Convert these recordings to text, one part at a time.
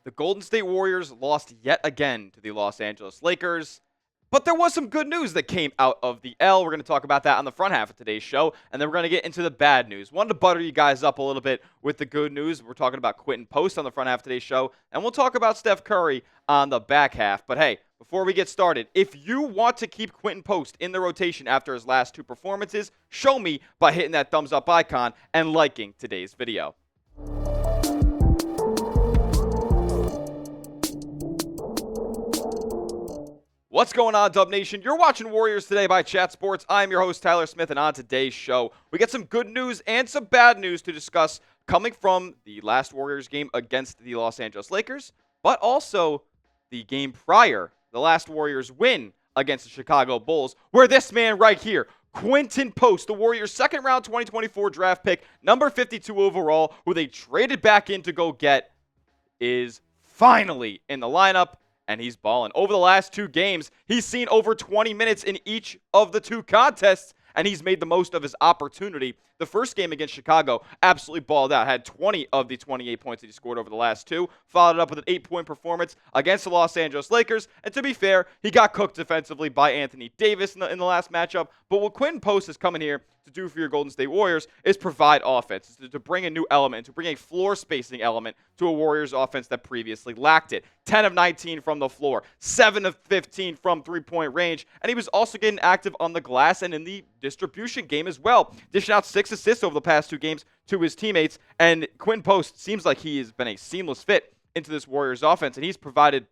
The Golden State Warriors lost yet again to the Los Angeles Lakers. But there was some good news that came out of the L. We're going to talk about that on the front half of today's show, and then we're going to get into the bad news. Wanted to butter you guys up a little bit with the good news. We're talking about Quinten Post on the front half of today's show, and we'll talk about Steph Curry on the back half. But hey, before we get started, if you want to keep Quinten Post in the rotation after his last two performances, show me by hitting that thumbs up icon and liking today's video. What's going on, Dub Nation? You're watching Warriors Today by Chat Sports. I'm your host, Tyler Smith, and on today's show, we get some good news and some bad news to discuss coming from the last Warriors game against the Los Angeles Lakers, but also the game prior, the last Warriors win against the Chicago Bulls, where this man right here, Quinten Post, the Warriors' second-round 2024 draft pick, number 52 overall, who they traded back in to go get, is finally in the lineup. And he's balling. Over the last two games, he's seen over 20 minutes in each of the two contests, and he's made the most of his opportunity. The first game against Chicago absolutely balled out. Had 20 of the 28 points that he scored over the last two. Followed it up with an 8-point performance against the Los Angeles Lakers. And to be fair, he got cooked defensively by Anthony Davis in the last matchup. But what Quinten Post is coming here to do for your Golden State Warriors is provide offense, to bring a new element, to bring a floor spacing element to a Warriors offense that previously lacked it. 10 of 19 from the floor, 7 of 15 from three-point range, and he was also getting active on the glass and in the distribution game as well, dishing out 6 assists over the past two games to his teammates, and Quinten Post seems like he has been a seamless fit into this Warriors offense, and he's provided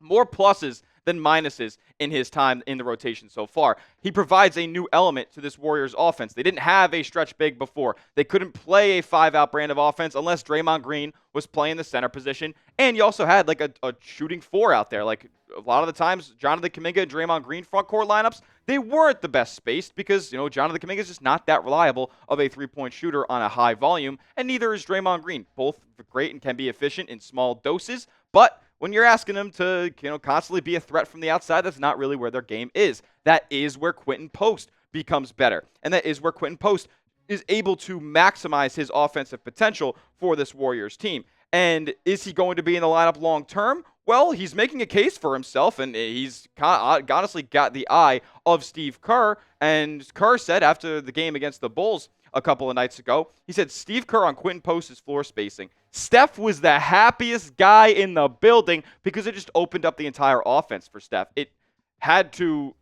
more pluses than minuses in his time in the rotation so far. He provides a new element to this Warriors offense. They didn't have a stretch big before. They couldn't play a 5-out brand of offense unless Draymond Green was playing the center position. And you also had like a shooting 4 out there. Like a lot of the times, Jonathan Kuminga and Draymond Green front court lineups, they weren't the best spaced because, Jonathan Kuminga is just not that reliable of a three-point shooter on a high volume, and neither is Draymond Green. Both great and can be efficient in small doses, but when you're asking them to, constantly be a threat from the outside, that's not really where their game is. That is where Quinten Post becomes better. And that is where Quinten Post is able to maximize his offensive potential for this Warriors team. And is he going to be in the lineup long term? Well, he's making a case for himself, and he's honestly got the eye of Steve Kerr. And Kerr said after the game against the Bulls a couple of nights ago, he said Steve Kerr on Quinten Post's floor spacing. Steph was the happiest guy in the building because it just opened up the entire offense for Steph. It had to,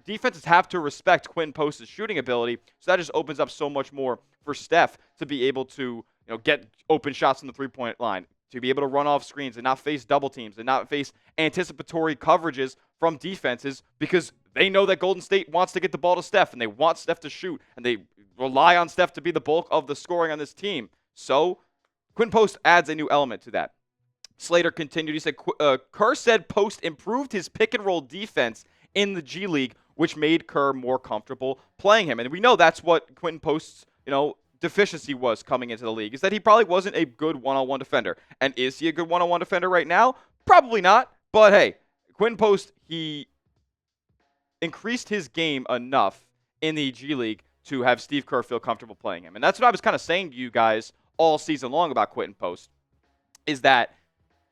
defenses have to respect Quinten Post's shooting ability, so that just opens up so much more for Steph to be able to, get open shots from the three-point line, to be able to run off screens and not face double teams and not face anticipatory coverages from defenses because they know that Golden State wants to get the ball to Steph and they want Steph to shoot and they rely on Steph to be the bulk of the scoring on this team. So Quinten Post adds a new element to that. Slater continued. He said, Kerr said Post improved his pick-and-roll defense in the G League, which made Kerr more comfortable playing him. And we know that's what Quinten Post's, deficiency was coming into the league, is that he probably wasn't a good one-on-one defender. And is he a good one-on-one defender right now? Probably not. But hey, Quinten Post, he increased his game enough in the G League to have Steve Kerr feel comfortable playing him. And that's what I was kind of saying to you guys all season long about Quinten Post, is that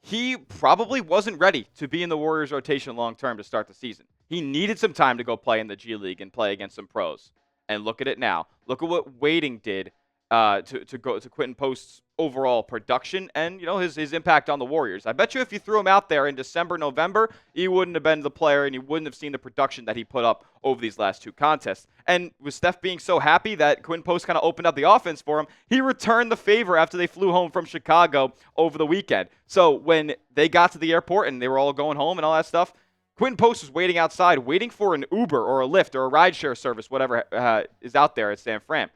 he probably wasn't ready to be in the Warriors rotation long term to start the season. He needed some time to go play in the G League and play against some pros. And look at it now. Look at what waiting did to go to Quinten Post's overall production and his impact on the Warriors. I bet you if you threw him out there in December, November, he wouldn't have been the player and you wouldn't have seen the production that he put up over these last two contests. And with Steph being so happy that Quinten Post kind of opened up the offense for him, he returned the favor after they flew home from Chicago over the weekend. So when they got to the airport and they were all going home and all that stuff, Quinten Post was waiting outside, waiting for an Uber or a Lyft or a rideshare service, whatever is out there at San Fran.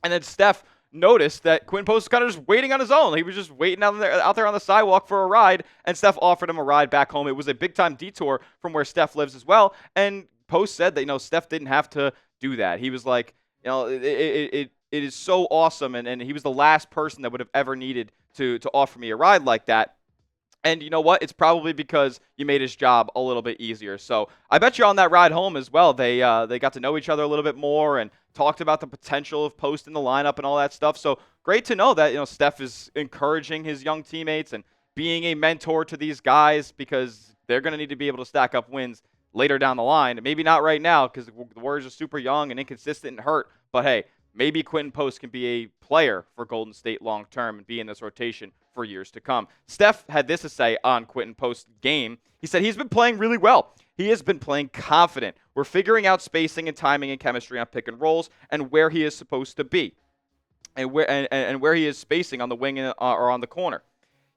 And then Steph noticed that Quinten Post was kind of just waiting on his own. He was just waiting out there on the sidewalk for a ride, and Steph offered him a ride back home. It was a big-time detour from where Steph lives as well. And Post said that, Steph didn't have to do that. He was like, it is so awesome, and he was the last person that would have ever needed to offer me a ride like that. And you know what? It's probably because you made his job a little bit easier. So I bet you on that ride home as well, they got to know each other a little bit more and talked about the potential of Post in the lineup and all that stuff. So great to know that Steph is encouraging his young teammates and being a mentor to these guys because they're going to need to be able to stack up wins later down the line. Maybe not right now because the Warriors are super young and inconsistent and hurt. But hey, maybe Quinten Post can be a player for Golden State long term and be in this rotation for years to come. Steph had this to say on Quinten Post's game. He said he's been playing really well. He has been playing confident. We're figuring out spacing and timing and chemistry on pick and rolls and where he is supposed to be and where he is spacing on the wing or on the corner.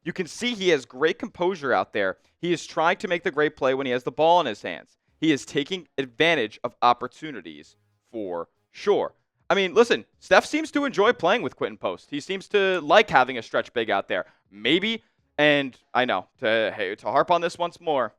You can see he has great composure out there. He is trying to make the great play when he has the ball in his hands. He is taking advantage of opportunities for sure. I mean, listen, Steph seems to enjoy playing with Quinten Post. He seems to like having a stretch big out there. Maybe, and I know, to harp on this once more,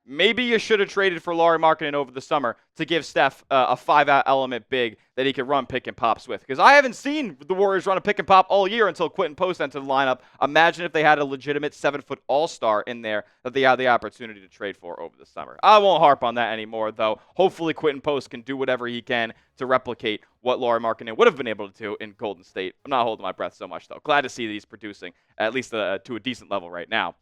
maybe you should have traded for Lauri Markkanen over the summer to give Steph a 5-element big that he could run pick and pops with. Because I haven't seen the Warriors run a pick and pop all year until Quinten Post entered the lineup. Imagine if they had a legitimate 7-foot all-star in there that they had the opportunity to trade for over the summer. I won't harp on that anymore, though. Hopefully Quinten Post can do whatever he can to replicate what Lauri Markkanen would have been able to do in Golden State. I'm not holding my breath so much, though. Glad to see that he's producing at least to a decent level right now.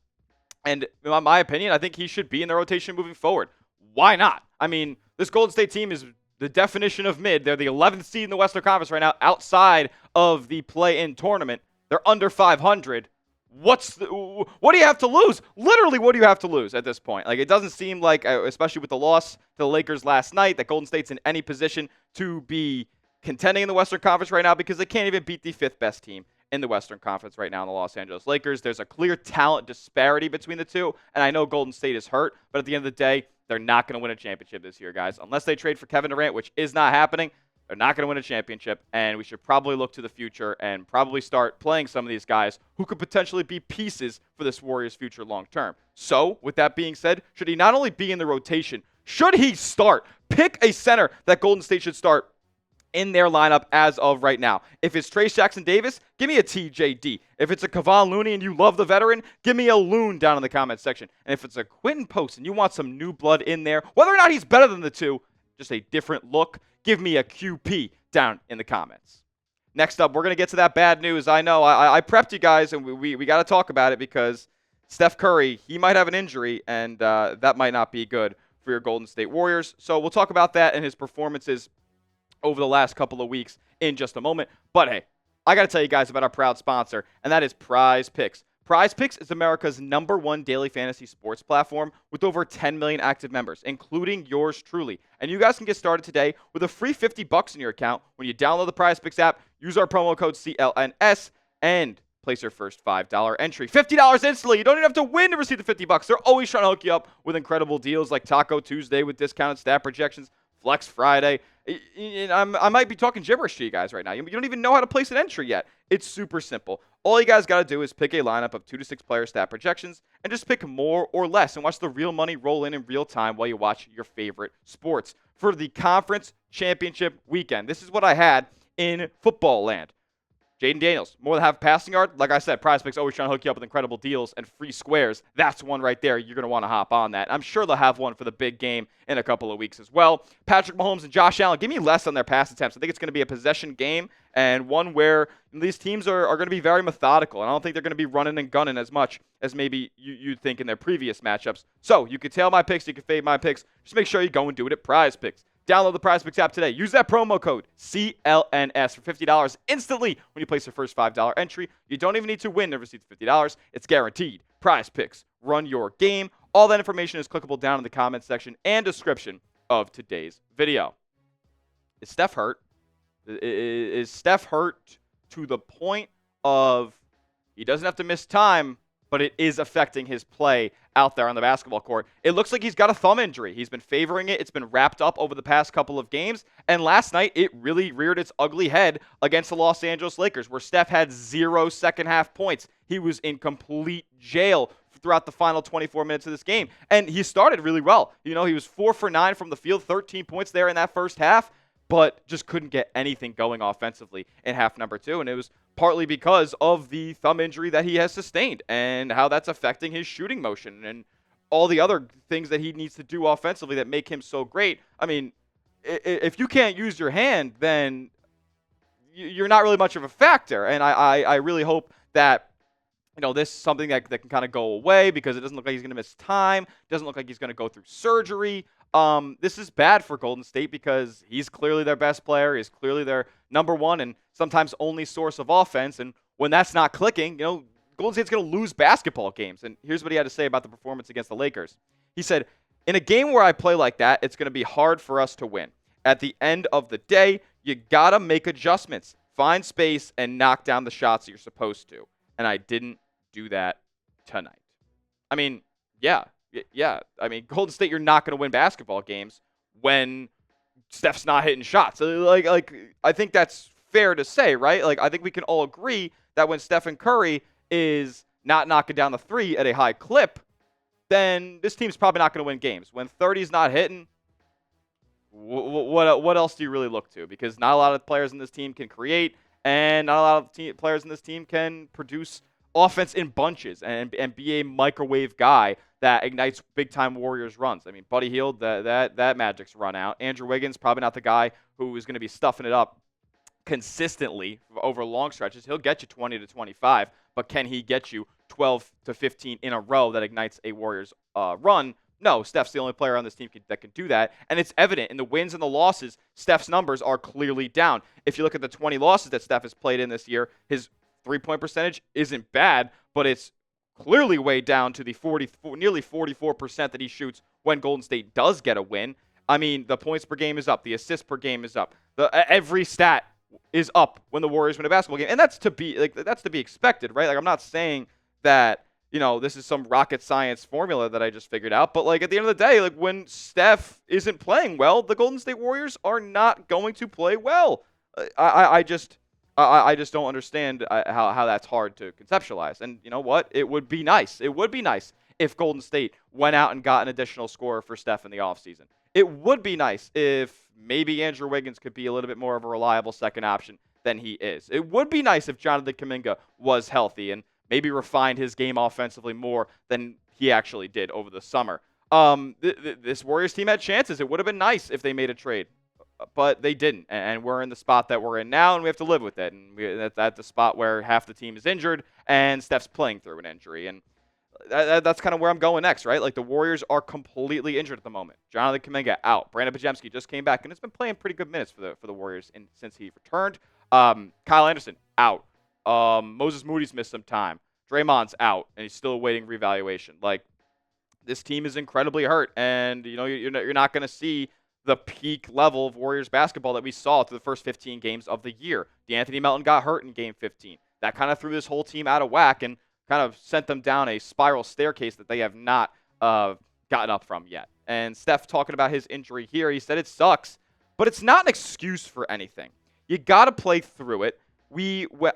And in my opinion, I think he should be in the rotation moving forward. Why not? I mean, this Golden State team is the definition of mid. They're the 11th seed in the Western Conference right now outside of the play-in tournament. They're under 500. What do you have to lose? Literally, what do you have to lose at this point? Like, it doesn't seem like, especially with the loss to the Lakers last night, that Golden State's in any position to be contending in the Western Conference right now because they can't even beat the 5th best team in the Western Conference right now in the Los Angeles Lakers. There's a clear talent disparity between the two, and I know Golden State is hurt, but at the end of the day, they're not going to win a championship this year, guys. Unless they trade for Kevin Durant, which is not happening, they're not going to win a championship, and we should probably look to the future and probably start playing some of these guys who could potentially be pieces for this Warriors' future long term. So, with that being said, should he not only be in the rotation, should he start? Pick a center that Golden State should start in their lineup as of right now. If it's Tracye Jackson Davis, give me a TJD. If it's a Kevon Looney and you love the veteran, give me a LOON down in the comments section. And if it's a Quinten Post and you want some new blood in there, whether or not he's better than the two, just a different look, give me a QP down in the comments. Next up, we're going to get to that bad news. I know, I prepped you guys, and we got to talk about it because Steph Curry, he might have an injury, and that might not be good for your Golden State Warriors. So we'll talk about that and his performances over the last couple of weeks in just a moment. But hey, I got to tell you guys about our proud sponsor, and that is Prize Picks. Prize Picks is America's #1 daily fantasy sports platform with over 10 million active members, including yours truly. And you guys can get started today with a free $50 in your account when you download the Prize Picks app, use our promo code CLNS, and place your first $5 entry. $50 instantly. You don't even have to win to receive the $50. They're always trying to hook you up with incredible deals like Taco Tuesday with discounted stat projections, Flex Friday. I might be talking gibberish to you guys right now. You don't even know how to place an entry yet. It's super simple. All you guys got to do is pick a lineup of 2 to 6 player stat projections and just pick more or less and watch the real money roll in real time while you watch your favorite sports. For the conference championship weekend, this is what I had in football land. Jaden Daniels, more than half passing yard. Like I said, Prize Picks always trying to hook you up with incredible deals and free squares. That's one right there. You're going to want to hop on that. I'm sure they'll have one for the big game in a couple of weeks as well. Patrick Mahomes and Josh Allen, give me less on their pass attempts. I think it's going to be a possession game and one where these teams are going to be very methodical. And I don't think they're going to be running and gunning as much as maybe you'd think in their previous matchups. So you can tail my picks. You can fade my picks. Just make sure you go and do it at Prize Picks. Download the Prize Picks app today. Use that promo code CLNS for $50 instantly when you place your first $5 entry. You don't even need to win to receive the $50. It's guaranteed. Prize Picks. Run your game. All that information is clickable down in the comments section and description of today's video. Is Steph hurt? Is Steph hurt to the point of he doesn't have to miss time, but it is affecting his play out there on the basketball court? It looks like he's got a thumb injury. He's been favoring it. It's been wrapped up over the past couple of games. And last night, it really reared its ugly head against the Los Angeles Lakers, where Steph had 0 second-half points. He was in complete jail throughout the final 24 minutes of this game. And he started really well. You know, he was 4 for 9 from the field, 13 points there in that first half, but just couldn't get anything going offensively in half number 2. And it was partly because of the thumb injury that he has sustained and how that's affecting his shooting motion and all the other things that he needs to do offensively that make him so great. I mean, if you can't use your hand, then you're not really much of a factor. And I really hope that this is something that can kind of go away because it doesn't look like he's going to miss time. Doesn't look like he's going to go through surgery. This is bad for Golden State because he's clearly their best player. He's clearly their number one and sometimes only source of offense. And when that's not clicking, Golden State's going to lose basketball games. And here's what he had to say about the performance against the Lakers. He said, "In a game where I play like that, it's going to be hard for us to win. At the end of the day, you got to make adjustments, find space, and knock down the shots you're supposed to. And I didn't do that tonight." I mean, yeah. I mean, Golden State, you're not going to win basketball games when Steph's not hitting shots. Like I think that's fair to say, right? Like, I think we can all agree that when Stephen Curry is not knocking down the three at a high clip, then this team's probably not going to win games. When 30's not hitting, what else do you really look to? Because not a lot of players in this team can create, and not a lot of players in this team can produce offense in bunches and be a microwave guy that ignites big-time Warriors runs. I mean, Buddy Hield, that magic's run out. Andrew Wiggins, probably not the guy who is going to be stuffing it up consistently over long stretches. He'll get you 20 to 25, but can he get you 12 to 15 in a row that ignites a Warriors run? No, Steph's the only player on this team that can do that, and it's evident in the wins and the losses. Steph's numbers are clearly down. If you look at the 20 losses that Steph has played in this year, his three-point percentage isn't bad, but it's clearly way down to the nearly 44% that he shoots when Golden State does get a win. I mean, the points per game is up, the assists per game is up, every stat is up when the Warriors win a basketball game, and that's to be expected, right? Like, I'm not saying that this is some rocket science formula that I just figured out, but like at the end of the day, like when Steph isn't playing well, the Golden State Warriors are not going to play well. I just don't understand how that's hard to conceptualize. And you know what? It would be nice. It would be nice if Golden State went out and got an additional scorer for Steph in the offseason. It would be nice if maybe Andrew Wiggins could be a little bit more of a reliable second option than he is. It would be nice if Jonathan Kuminga was healthy and maybe refined his game offensively more than he actually did over the summer. This Warriors team had chances. It would have been nice if they made a trade, but they didn't, and we're in the spot that we're in now, and we have to live with it. And that's at the spot where half the team is injured, and Steph's playing through an injury, and that's kind of where I'm going next, right? Like, the Warriors are completely injured at the moment. Jonathan Kuminga out. Brandon Podziemski just came back and has been playing pretty good minutes for the Warriors since he returned. Kyle Anderson out. Moses Moody's missed some time. Draymond's out, and he's still awaiting reevaluation. Like, this team is incredibly hurt, and you're not going to see the peak level of Warriors basketball that we saw through the first 15 games of the year. DeAnthony Melton got hurt in Game 15. That kind of threw this whole team out of whack and kind of sent them down a spiral staircase that they have not gotten up from yet. And Steph talking about his injury here, he said it sucks, but it's not an excuse for anything. You got to play through it.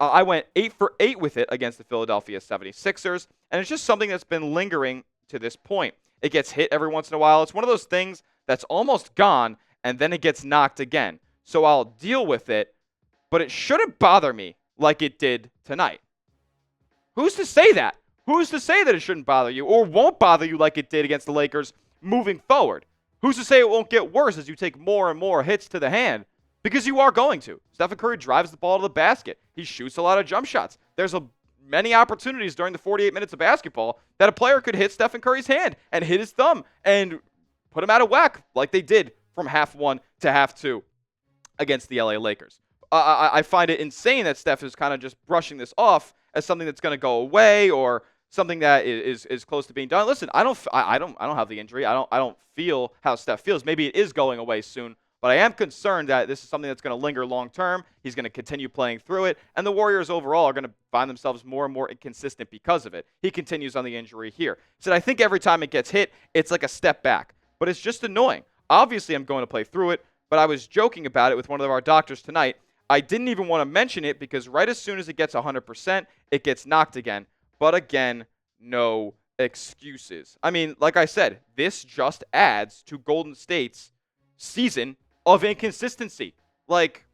I went 8 for 8 with it against the Philadelphia 76ers, and it's just something that's been lingering to this point. It gets hit every once in a while. It's one of those things that's almost gone, and then it gets knocked again. So I'll deal with it, but it shouldn't bother me like it did tonight. Who's to say that? Who's to say that it shouldn't bother you or won't bother you like it did against the Lakers moving forward? Who's to say it won't get worse as you take more and more hits to the hand? Because you are going to. Stephen Curry drives the ball to the basket. He shoots a lot of jump shots. There's many opportunities during the 48 minutes of basketball that a player could hit Stephen Curry's hand and hit his thumb and put him out of whack like they did from half one to half two against the LA Lakers. I find it insane that Steph is kind of just brushing this off as something that's going to go away or something that is close to being done. Listen, I don't have the injury. I don't feel how Steph feels. Maybe it is going away soon, but I am concerned that this is something that's going to linger long term. He's going to continue playing through it, and the Warriors overall are going to find themselves more and more inconsistent because of it. He continues on the injury here. He said, I think every time it gets hit, it's like a step back, but it's just annoying. Obviously, I'm going to play through it, but I was joking about it with one of our doctors tonight. I didn't even want to mention it because right as soon as it gets 100%, it gets knocked again. But again, no excuses. I mean, like I said, this just adds to Golden State's season of inconsistency. Like,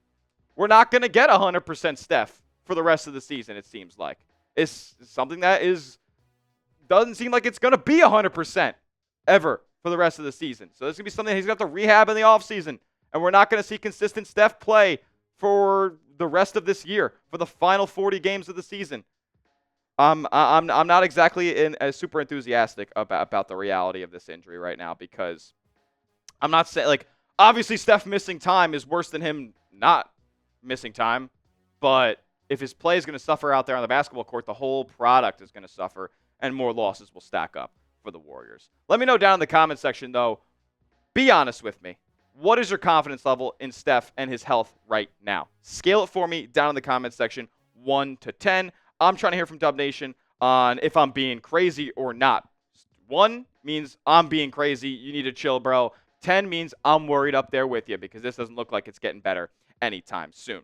we're not going to get 100% Steph for the rest of the season, it seems like. It's something that doesn't seem like it's going to be 100% ever for the rest of the season. So this is going to be something he's going to have to rehab in the offseason. And we're not going to see consistent Steph play for the rest of this year, for the final 40 games of the season. I'm not exactly super enthusiastic about the reality of this injury right now because I'm not saying like obviously Steph missing time is worse than him not missing time, but if his play is going to suffer out there on the basketball court, the whole product is going to suffer and more losses will stack up for the Warriors. Let me know down in the comment section though. Be honest with me. What is your confidence level in Steph and his health right now? Scale it for me down in the comment section, 1 to 10. I'm trying to hear from Dub Nation on if I'm being crazy or not. 1 means I'm being crazy. You need to chill, bro. 10 means I'm worried up there with you because this doesn't look like it's getting better anytime soon.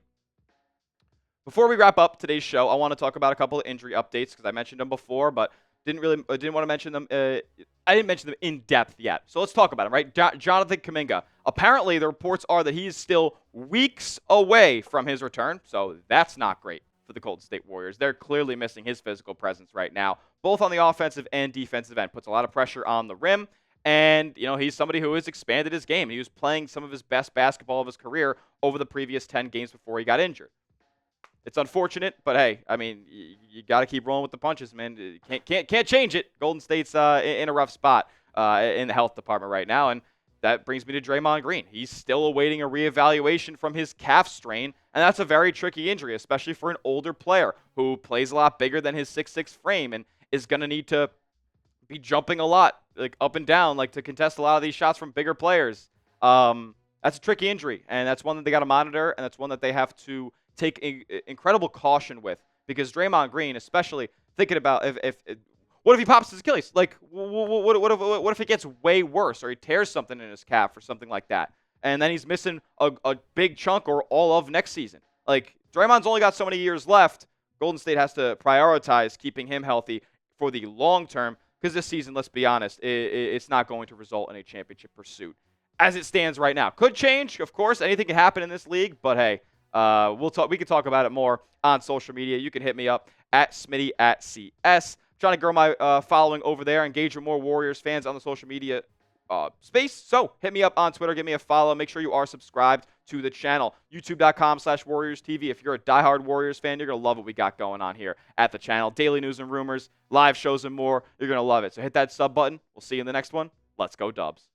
Before we wrap up today's show, I want to talk about a couple of injury updates because I mentioned them before, but didn't want to mention them. I didn't mention them in depth yet. So let's talk about them, right? Jonathan Kuminga. Apparently, the reports are that he is still weeks away from his return, so that's not great for the Golden State Warriors. They're clearly missing his physical presence right now, both on the offensive and defensive end. Puts a lot of pressure on the rim, and he's somebody who has expanded his game. He was playing some of his best basketball of his career over the previous 10 games before he got injured. It's unfortunate, but hey, I mean, you got to keep rolling with the punches, man. You can't change it. Golden State's in a rough spot in the health department right now, and that brings me to Draymond Green. He's still awaiting a reevaluation from his calf strain, and that's a very tricky injury, especially for an older player who plays a lot bigger than his 6'6" frame and is going to need to be jumping a lot, like up and down, like to contest a lot of these shots from bigger players. That's a tricky injury, and that's one that they got to monitor, and that's one that they have to take incredible caution with because Draymond Green, especially thinking about if what if he pops his Achilles? Like, what if it gets way worse or he tears something in his calf or something like that, and then he's missing a big chunk or all of next season? Like, Draymond's only got so many years left. Golden State has to prioritize keeping him healthy for the long term because this season, let's be honest, it's not going to result in a championship pursuit as it stands right now. Could change, of course. Anything can happen in this league, but hey. We can talk about it more on social media. You can hit me up at Smitty@CS. Trying to grow my following over there, engage with more Warriors fans on the social media space. So hit me up on Twitter, give me a follow. Make sure you are subscribed to the channel. YouTube.com/WarriorsTV. If you're a diehard Warriors fan, you're going to love what we got going on here at the channel. Daily news and rumors, live shows and more. You're going to love it. So hit that sub button. We'll see you in the next one. Let's go Dubs.